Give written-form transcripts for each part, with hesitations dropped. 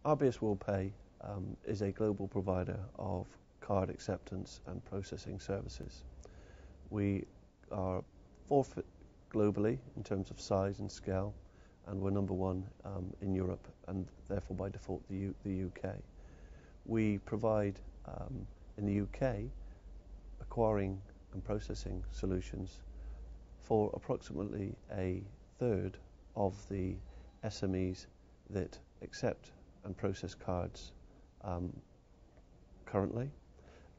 RBS WorldPay is a global provider of card acceptance and processing services. We are fourth globally in terms of size and scale, and we're number one in Europe, and therefore by default the UK. We provide in the UK acquiring and processing solutions for approximately a third of the SMEs that accept and process cards currently,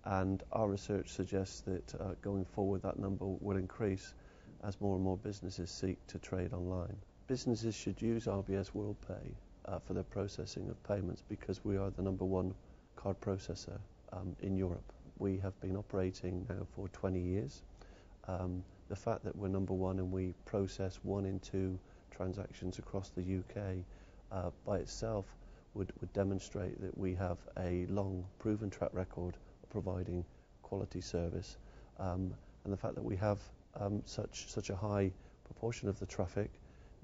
and our research suggests that going forward that number will increase as more and more businesses seek to trade online. Businesses should use RBS WorldPay for their processing of payments because we are the number one card processor in Europe. We have been operating now for 20 years. The fact that we're number one and we process 1 in 2 transactions across the UK by itself would demonstrate that we have a long proven track record of providing quality service, and the fact that we have such a high proportion of the traffic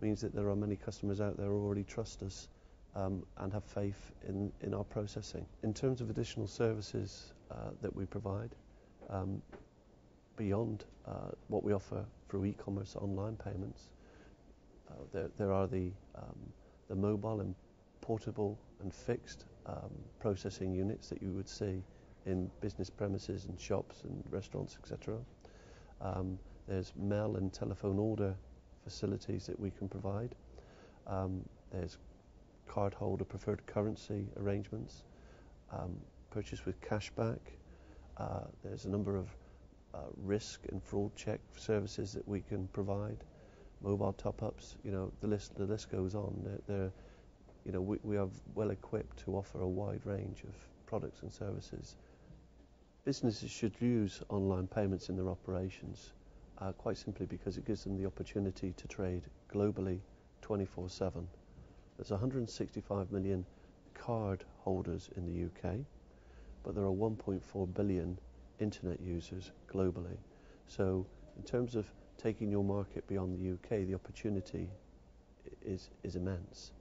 means that there are many customers out there who already trust us and have faith in our processing. In terms of additional services that we provide, beyond what we offer through e-commerce online payments, there are the mobile and portable and fixed processing units that you would see in business premises and shops and restaurants, etc. There's mail and telephone order facilities that we can provide. There's cardholder preferred currency arrangements, purchase with cashback. There's a number of risk and fraud check services that we can provide. Mobile top-ups, the list goes on. We are well equipped to offer a wide range of products and services. Businesses should use online payments in their operations, quite simply because it gives them the opportunity to trade globally 24/7. There's 165 million card holders in the UK, but there are 1.4 billion internet users globally. So in terms of taking your market beyond the UK, the opportunity is immense.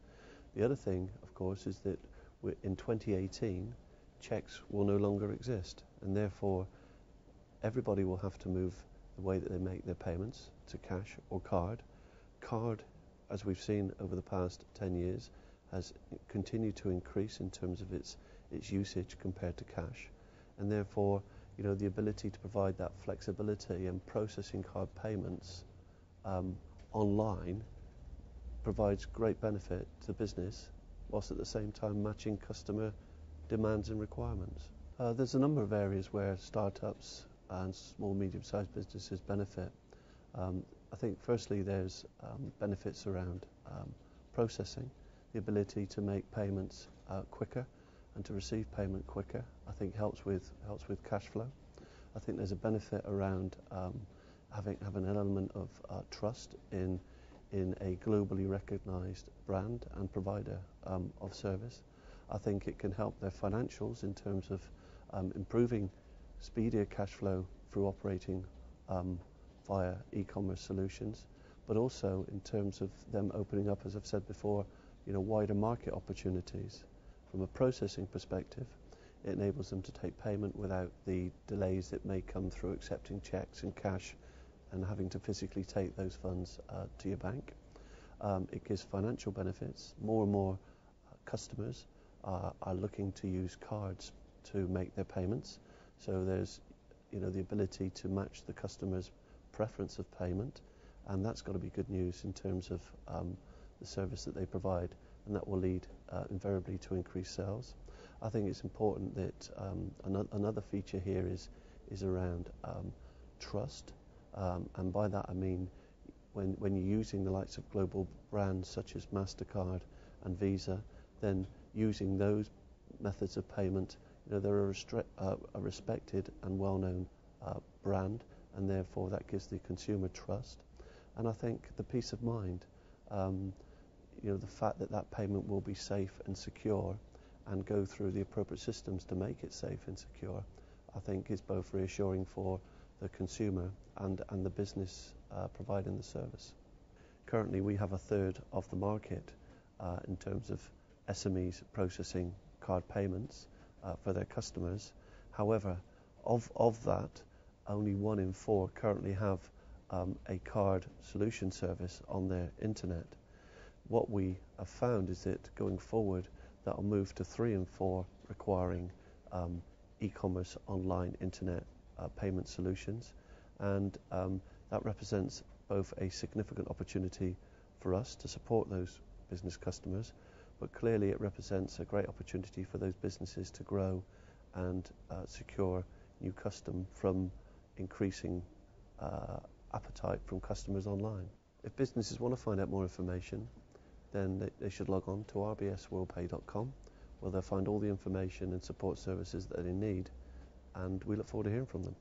The other thing, of course, is that in 2018, cheques will no longer exist, and therefore everybody will have to move the way that they make their payments to cash or card. Card, as we've seen over the past 10 years, has continued to increase in terms of its usage compared to cash, and therefore the ability to provide that flexibility and processing card payments online provides great benefit to the business, whilst at the same time matching customer demands and requirements. There's a number of areas where startups and small medium-sized businesses benefit. I think firstly there's benefits around processing, the ability to make payments quicker and to receive payment quicker. I think helps with cash flow. I think there's a benefit around having an element of trust in a globally recognised brand and provider of service. I think it can help their financials in terms of improving speedier cash flow through operating via e-commerce solutions, but also in terms of them opening up, as I've said before, wider market opportunities. From a processing perspective, it enables them to take payment without the delays that may come through accepting cheques and cash and having to physically take those funds to your bank. It gives financial benefits. More and more customers are looking to use cards to make their payments, so there's the ability to match the customer's preference of payment, and that's got to be good news in terms of the service that they provide, and that will lead invariably to increased sales. I think it's important that another feature here is around trust, and by that I mean when you're using the likes of global brands such as MasterCard and Visa, then using those methods of payment, they're a respected and well-known brand, and therefore that gives the consumer trust. And I think the peace of mind, the fact that payment will be safe and secure and go through the appropriate systems to make it safe and secure, I think is both reassuring for the consumer and the business providing the service. Currently we have a third of the market in terms of SMEs processing card payments for their customers. However, of that, only 1 in 4 currently have a card solution service on their internet. What we have found is that going forward, that will move to 3 in 4 requiring e-commerce online internet payment solutions, and that represents both a significant opportunity for us to support those business customers, but clearly it represents a great opportunity for those businesses to grow and secure new custom from increasing appetite from customers online. If businesses want to find out more information, then they should log on to rbsworldpay.com, where they'll find all the information and support services that they need, and we look forward to hearing from them.